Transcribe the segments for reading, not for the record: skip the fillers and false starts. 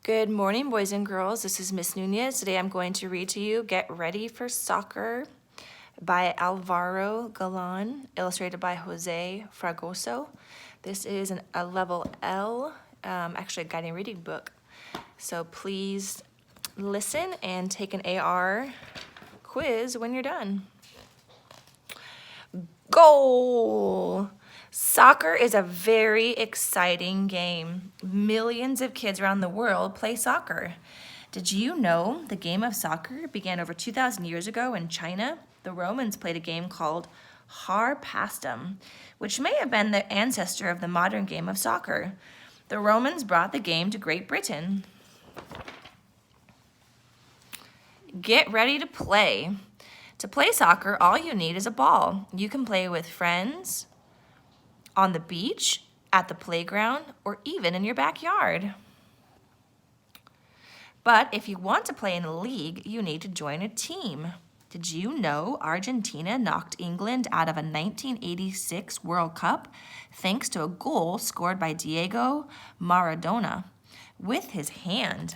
Good morning, boys and girls. This is Miss Nunez. Today I'm going to read to you Get Ready for Soccer by Alvaro Galan, illustrated by Jose Fragoso. This is a level L, actually a guiding reading book. So please listen and take an AR quiz when you're done. Goal! Soccer is a very exciting game. Millions of kids around the world play soccer. Did you know the game of soccer began over 2,000 years ago in China? The Romans played a game called Harpastum, which may have been the ancestor of the modern game of soccer. The Romans brought the game to Great Britain. Get ready to play. To play soccer, all you need is a ball. You can play with friends, on the beach, at the playground, or even in your backyard. But if you want to play in a league, you need to join a team. Did you know Argentina knocked England out of a 1986 World Cup thanks to a goal scored by Diego Maradona with his hand?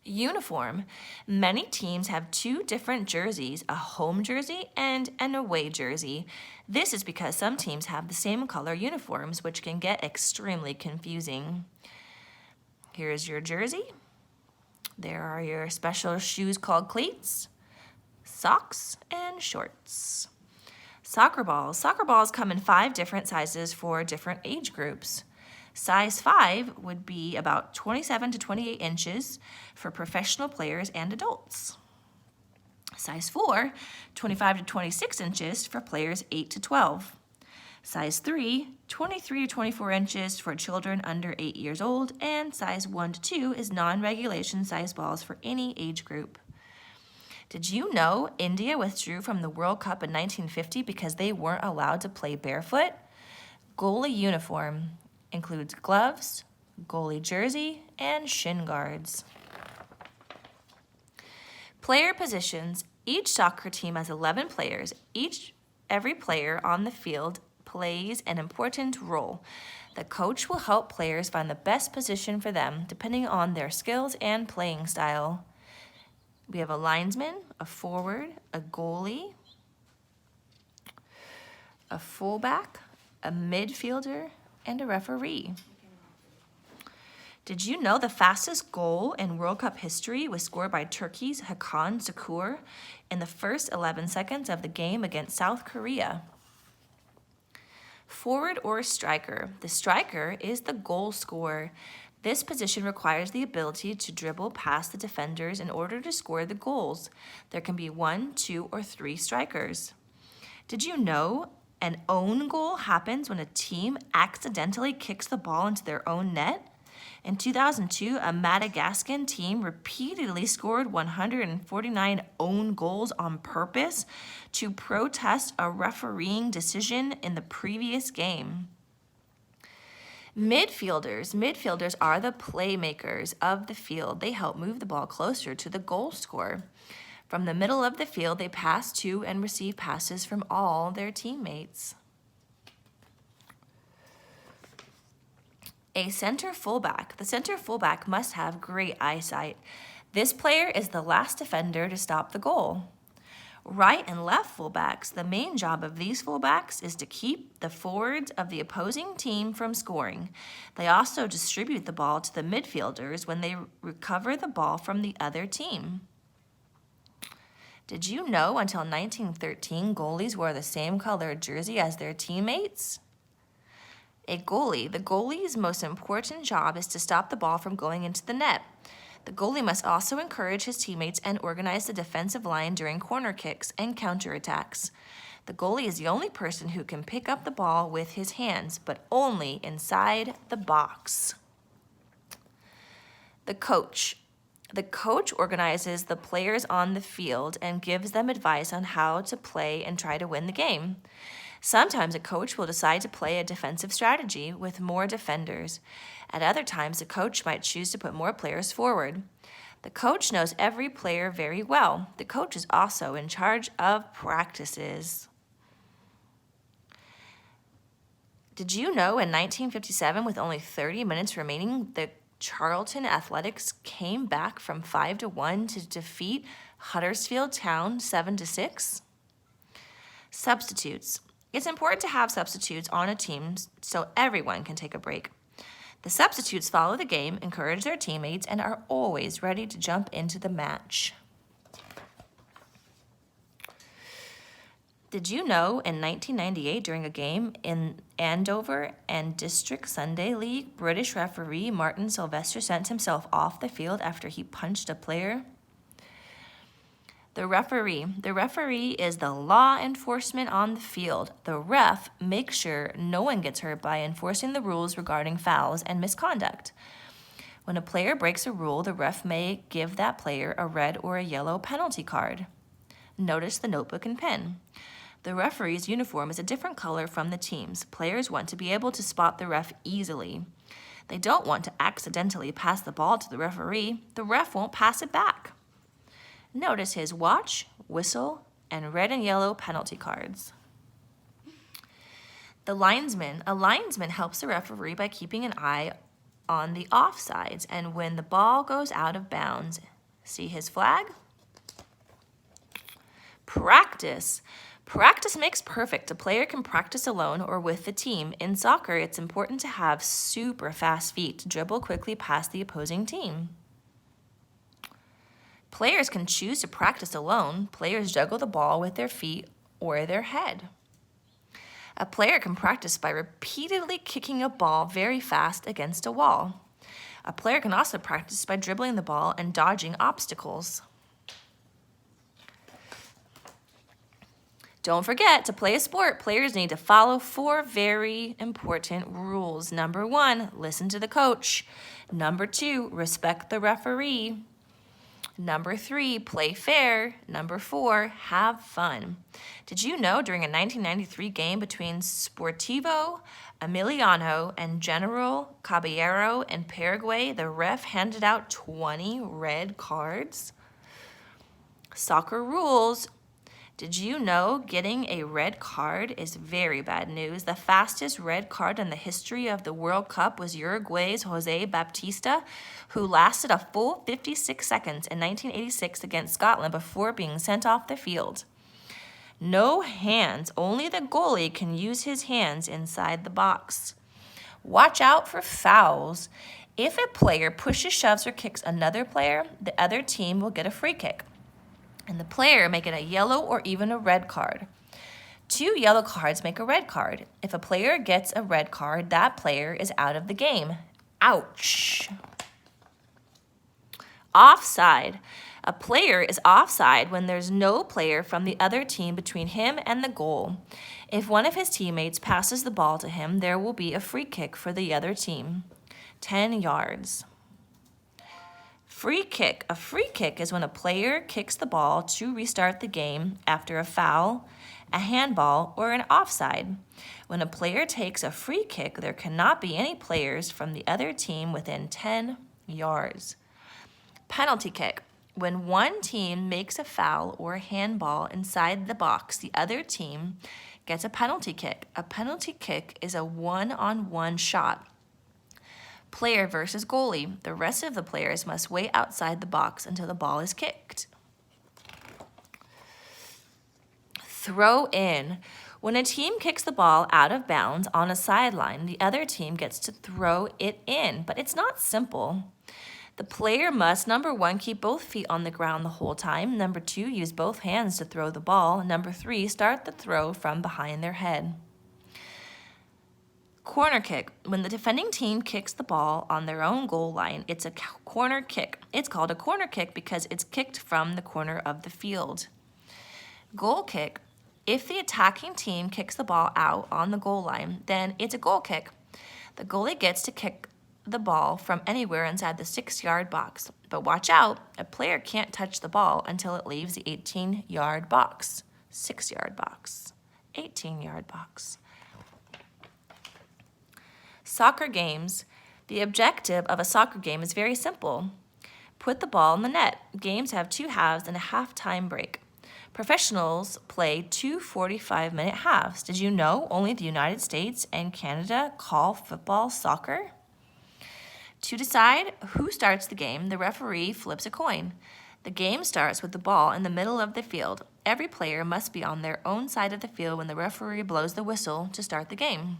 Uniform. Many teams have two different jerseys, a home jersey and an away jersey. This is because some teams have the same color uniforms, which can get extremely confusing. Here's your jersey. There are your special shoes called cleats, socks, and shorts. Soccer balls. Soccer balls come in 5 different sizes for different age groups. Size 5 would be about 27 to 28 inches for professional players and adults. Size 4, 25 to 26 inches for players 8 to 12. Size 3, 23 to 24 inches for children under 8 years old, and size 1 to 2 is non-regulation size balls for any age group. Did you know India withdrew from the World Cup in 1950 because they weren't allowed to play barefoot? Goalie uniform includes gloves, goalie jersey, and shin guards. Player positions. Each soccer team has 11 players. Every player on the field plays an important role. The coach will help players find the best position for them depending on their skills and playing style. We have a linesman, a forward, a goalie, a fullback, a midfielder, and a referee. Did you know the fastest goal in World Cup history was scored by Turkey's Hakan Şükür in the first 11 seconds of the game against South Korea? Forward or striker. The striker is the goal scorer. This position requires the ability to dribble past the defenders in order to score the goals. There can be 1, 2, or 3 strikers. Did you know an own goal happens when a team accidentally kicks the ball into their own net? In 2002, a Madagascan team repeatedly scored 149 own goals on purpose to protest a refereeing decision in the previous game. Midfielders. Midfielders are the playmakers of the field. They help move the ball closer to the goal scorer. From the middle of the field, they pass to and receive passes from all their teammates. A center fullback. The center fullback must have great eyesight. This player is the last defender to stop the goal. Right and left fullbacks. The main job of these fullbacks is to keep the forwards of the opposing team from scoring. They also distribute the ball to the midfielders when they recover the ball from the other team. Did you know until 1913 goalies wore the same color jersey as their teammates? A goalie. The goalie's most important job is to stop the ball from going into the net. The goalie must also encourage his teammates and organize the defensive line during corner kicks and counterattacks. The goalie is the only person who can pick up the ball with his hands, but only inside the box. The coach. The coach organizes the players on the field and gives them advice on how to play and try to win the game. Sometimes a coach will decide to play a defensive strategy with more defenders. At other times, a coach might choose to put more players forward. The coach knows every player very well. The coach is also in charge of practices. Did you know in 1957, with only 30 minutes remaining, the Charlton Athletics came back from 5-1 to defeat Huddersfield Town 7-6? Substitutes. It's important to have substitutes on a team so everyone can take a break. The substitutes follow the game, encourage their teammates, and are always ready to jump into the match. Did you know in 1998, during a game in Andover and District Sunday League, British referee Martin Sylvester sent himself off the field after he punched a player? The referee is the law enforcement on the field. The ref makes sure no one gets hurt by enforcing the rules regarding fouls and misconduct. When a player breaks a rule, the ref may give that player a red or a yellow penalty card. Notice the notebook and pen. The referee's uniform is a different color from the team's. Players want to be able to spot the ref easily. They don't want to accidentally pass the ball to the referee. The ref won't pass it back. Notice his watch, whistle, and red and yellow penalty cards. The linesman. A linesman helps the referee by keeping an eye on the offsides and when the ball goes out of bounds. See his flag? Practice. Practice makes perfect. A player can practice alone or with the team. In soccer, it's important to have super fast feet to dribble quickly past the opposing team. Players can choose to practice alone. Players juggle the ball with their feet or their head. A player can practice by repeatedly kicking a ball very fast against a wall. A player can also practice by dribbling the ball and dodging obstacles. Don't forget, to play a sport, players need to follow 4 very important rules. Number 1, listen to the coach. Number 2, respect the referee. Number 3, play fair. Number 4, have fun. Did you know during a 1993 game between Sportivo Emiliano and General Caballero in Paraguay, the ref handed out 20 red cards? Soccer rules. Did you know getting a red card is very bad news? The fastest red card in the history of the World Cup was Uruguay's Jose Baptista, who lasted a full 56 seconds in 1986 against Scotland before being sent off the field. No hands. Only the goalie can use his hands inside the box. Watch out for fouls. If a player pushes, shoves, or kicks another player, the other team will get a free kick, and the player may get a yellow or even a red card. 2 yellow cards make a red card. If a player gets a red card, that player is out of the game. Ouch. Offside. A player is offside when there's no player from the other team between him and the goal. If one of his teammates passes the ball to him, there will be a free kick for the other team. 10 yards. Free kick. A free kick is when a player kicks the ball to restart the game after a foul, a handball, or an offside. When a player takes a free kick, there cannot be any players from the other team within 10 yards. Penalty kick. When one team makes a foul or a handball inside the box, the other team gets a penalty kick. A penalty kick is a one-on-one shot. Player versus goalie. The rest of the players must wait outside the box until the ball is kicked. Throw in. When a team kicks the ball out of bounds on a sideline, the other team gets to throw it in, but it's not simple. The player must, number 1, keep both feet on the ground the whole time. Number 2, use both hands to throw the ball. Number 3, start the throw from behind their head. Corner kick. When the defending team kicks the ball on their own goal line, it's a corner kick. It's called a corner kick because it's kicked from the corner of the field. Goal kick. If the attacking team kicks the ball out on the goal line, then it's a goal kick. The goalie gets to kick the ball from anywhere inside the 6-yard box. But watch out, a player can't touch the ball until it leaves the 18-yard box, 6-yard box, 18-yard box. Soccer games. The objective of a soccer game is very simple. Put the ball in the net. Games have 2 halves and a halftime break. Professionals play two 45-minute halves. Did you know only the United States and Canada call football soccer? To decide who starts the game, the referee flips a coin. The game starts with the ball in the middle of the field. Every player must be on their own side of the field when the referee blows the whistle to start the game.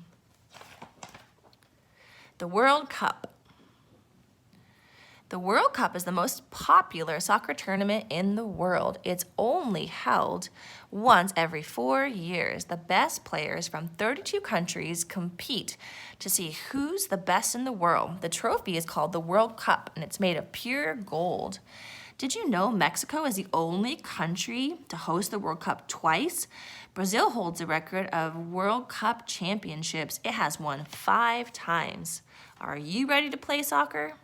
The World Cup. The World Cup is the most popular soccer tournament in the world. It's only held once every 4 years. The best players from 32 countries compete to see who's the best in the world. The trophy is called the World Cup, and it's made of pure gold. Did you know Mexico is the only country to host the World Cup twice? Brazil holds the record of World Cup championships. It has won 5 times. Are you ready to play soccer?